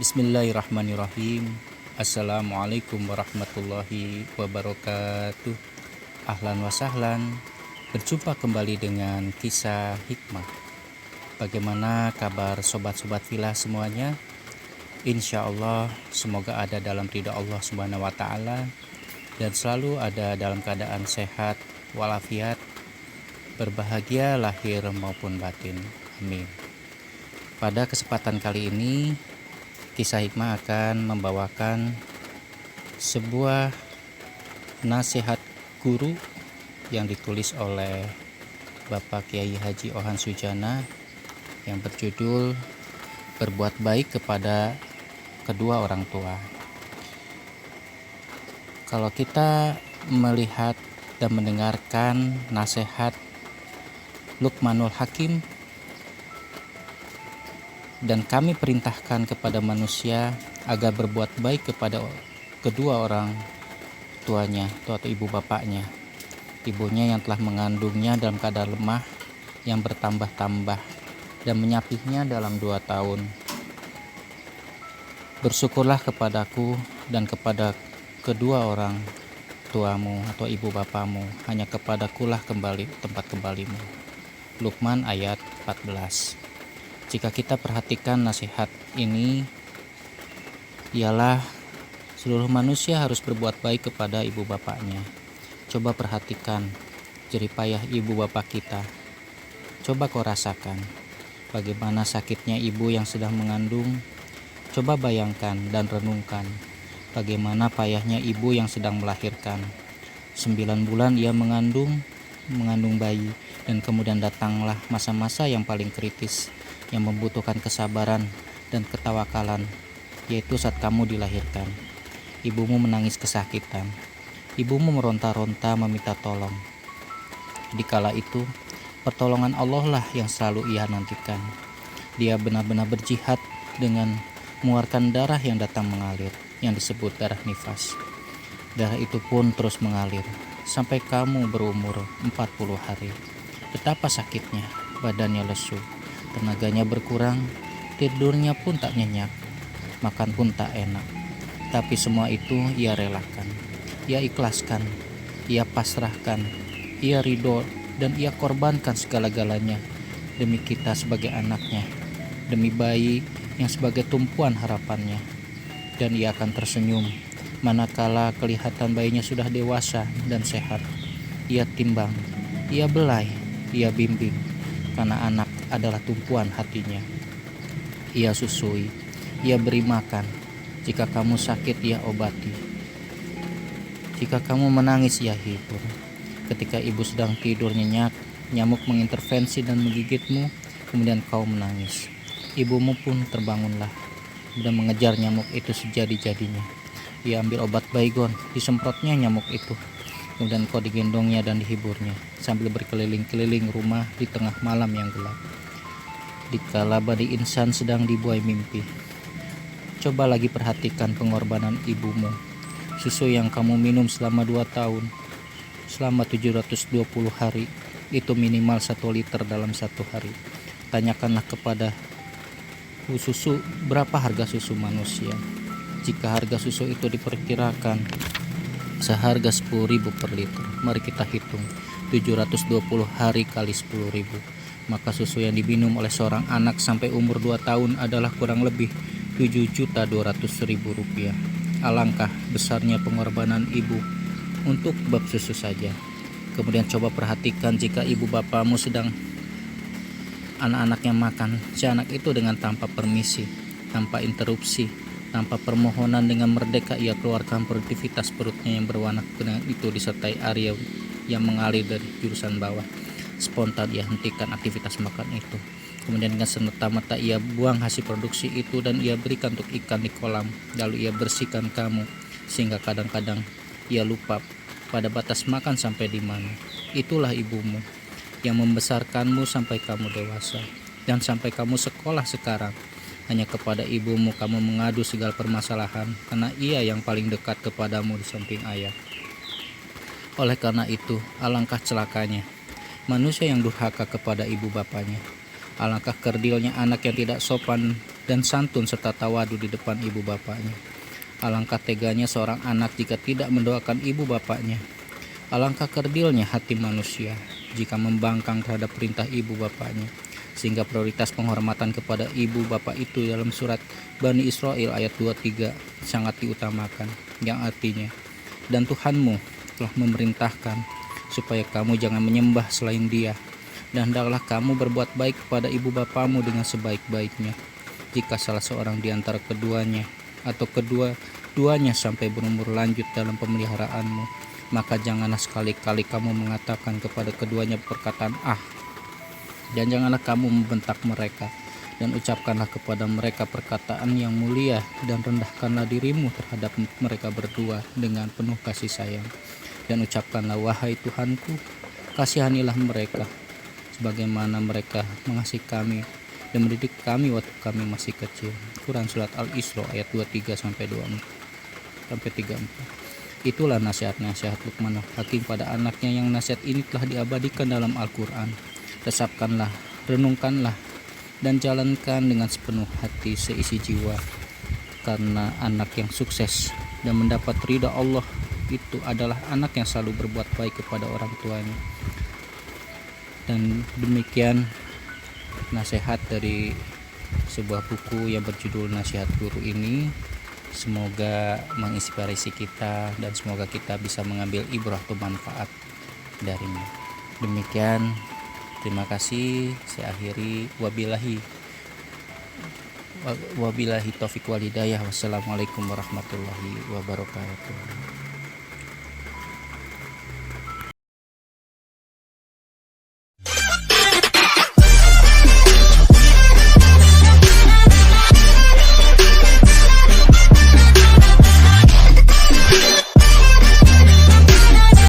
Bismillahirrahmanirrahim. Assalamualaikum warahmatullahi wabarakatuh. Ahlan wa sahlan. Berjumpa kembali dengan kisah hikmah. Bagaimana kabar sobat-sobat villa semuanya? Insya Allah semoga ada dalam ridha Allah Subhanahu wa Ta'ala dan selalu ada dalam keadaan sehat walafiat, berbahagia lahir maupun batin. Amin. Pada kesempatan kali ini kisah hikmah akan membawakan sebuah nasihat guru yang ditulis oleh Bapak Kiai Haji Ohan Sujana yang berjudul Berbuat Baik kepada Kedua Orang Tua. Kalau kita melihat dan mendengarkan nasihat Luqmanul Hakim, dan kami perintahkan kepada manusia agar berbuat baik kepada kedua orang tuanya atau ibu bapaknya. Ibunya yang telah mengandungnya dalam keadaan lemah yang bertambah-tambah dan menyapihnya dalam 2 tahun. Bersyukurlah kepadaku dan kepada kedua orang tuamu atau ibu bapamu, hanya kepadakulah kembali tempat kembalimu. Luqman ayat 14. Jika kita perhatikan nasihat ini, ialah seluruh manusia harus berbuat baik kepada ibu bapaknya. Coba perhatikan jeripayah ibu bapak kita. Coba kau rasakan bagaimana sakitnya ibu yang sedang mengandung. Coba bayangkan dan renungkan bagaimana payahnya ibu yang sedang melahirkan. 9 bulan ia mengandung bayi, dan kemudian datanglah masa-masa yang paling kritis, yang membutuhkan kesabaran dan ketawakalan, yaitu saat kamu dilahirkan. Ibumu menangis kesakitan, ibumu meronta-ronta meminta tolong. Dikala itu, pertolongan Allah lah yang selalu ia nantikan. Dia benar-benar berjihad dengan mengeluarkan darah yang datang mengalir, yang disebut darah nifas. Darah itu pun terus mengalir sampai kamu berumur 40 hari. Betapa sakitnya, badannya lesu, tenaganya berkurang, tidurnya pun tak nyenyak, makan pun tak enak. Tapi semua itu ia relakan, ia ikhlaskan, ia pasrahkan, ia ridho, dan ia korbankan segala-galanya demi kita sebagai anaknya, demi bayi yang sebagai tumpuan harapannya. Dan ia akan tersenyum manakala kelihatan bayinya sudah dewasa dan sehat. Ia timbang, ia belai, ia bimbing, karena anak adalah tumpuan hatinya. Ia susui, ia beri makan. Jika kamu sakit, ia obati. Jika kamu menangis, ia hibur. Ketika ibu sedang tidur nyenyak, nyamuk mengintervensi dan menggigitmu, kemudian kau menangis. Ibumu pun terbangunlah dan mengejar nyamuk itu sejadi-jadinya. Ia ambil obat baygon, disemprotnya nyamuk itu. Kemudian kau digendongnya dan dihiburnya sambil berkeliling-keliling rumah di tengah malam yang gelap. Dikala badi insan sedang dibuai mimpi, coba lagi perhatikan pengorbanan ibumu. Susu yang kamu minum selama 2 tahun, selama 720 hari, itu minimal 1 liter dalam 1 hari. Tanyakanlah kepada susu, berapa harga susu manusia. Jika harga susu itu diperkirakan seharga 10.000 per liter, mari kita hitung 720 hari kali 10.000, maka susu yang diminum oleh seorang anak sampai umur 2 tahun adalah kurang lebih 7.200.000 rupiah. Alangkah besarnya pengorbanan ibu untuk bab susu saja. Kemudian coba perhatikan jika ibu bapamu sedang anak-anaknya makan, si anak itu dengan tanpa permisi, tanpa interupsi, tanpa permohonan, dengan merdeka ia keluarkan produktivitas perutnya yang berwarna kuning itu disertai air yang mengalir dari jurusan bawah. Spontan ia hentikan aktivitas makan itu. Kemudian dengan serta-merta ia buang hasil produksi itu dan ia berikan untuk ikan di kolam. Lalu ia bersihkan kamu sehingga kadang-kadang ia lupa pada batas makan sampai di mana. Itulah ibumu yang membesarkanmu sampai kamu dewasa dan sampai kamu sekolah sekarang. Hanya kepada ibumu kamu mengadu segala permasalahan, karena ia yang paling dekat kepadamu di samping ayah. Oleh karena itu, alangkah celakanya manusia yang durhaka kepada ibu bapanya. Alangkah kerdilnya anak yang tidak sopan dan santun serta tawadu di depan ibu bapaknya. Alangkah teganya seorang anak jika tidak mendoakan ibu bapaknya. Alangkah kerdilnya hati manusia jika membangkang terhadap perintah ibu bapaknya. Sehingga prioritas penghormatan kepada ibu bapak itu dalam surat Bani Israel ayat 23 sangat diutamakan, yang artinya, dan Tuhanmu telah memerintahkan supaya kamu jangan menyembah selain Dia, dan hendaklah kamu berbuat baik kepada ibu bapamu dengan sebaik-baiknya. Jika salah seorang di antara keduanya atau kedua-duanya sampai berumur lanjut dalam pemeliharaanmu, maka janganlah sekali-kali kamu mengatakan kepada keduanya perkataan dan janganlah kamu membentak mereka, dan ucapkanlah kepada mereka perkataan yang mulia, dan rendahkanlah dirimu terhadap mereka berdua dengan penuh kasih sayang. Dan ucapkanlah, wahai Tuhanku, kasihanilah mereka sebagaimana mereka mengasihi kami dan mendidik kami waktu kami masih kecil. Quran Surat Al-Isra ayat 23-34. Itulah nasihat-nasihat Luqman Hakim pada anaknya, yang nasihat ini telah diabadikan dalam Al-Quran. Resapkanlah, renungkanlah, dan jalankan dengan sepenuh hati seisi jiwa, karena anak yang sukses dan mendapat ridha Allah itu adalah anak yang selalu berbuat baik kepada orang tuanya. Dan demikian nasihat dari sebuah buku yang berjudul Nasihat Guru ini. Semoga menginspirasi kita dan semoga kita bisa mengambil ibrah atau manfaat darinya. Demikian, terima kasih. Saya akhiri, wabillahi taufik wal hidayah. Wassalamualaikum warahmatullahi wabarakatuh.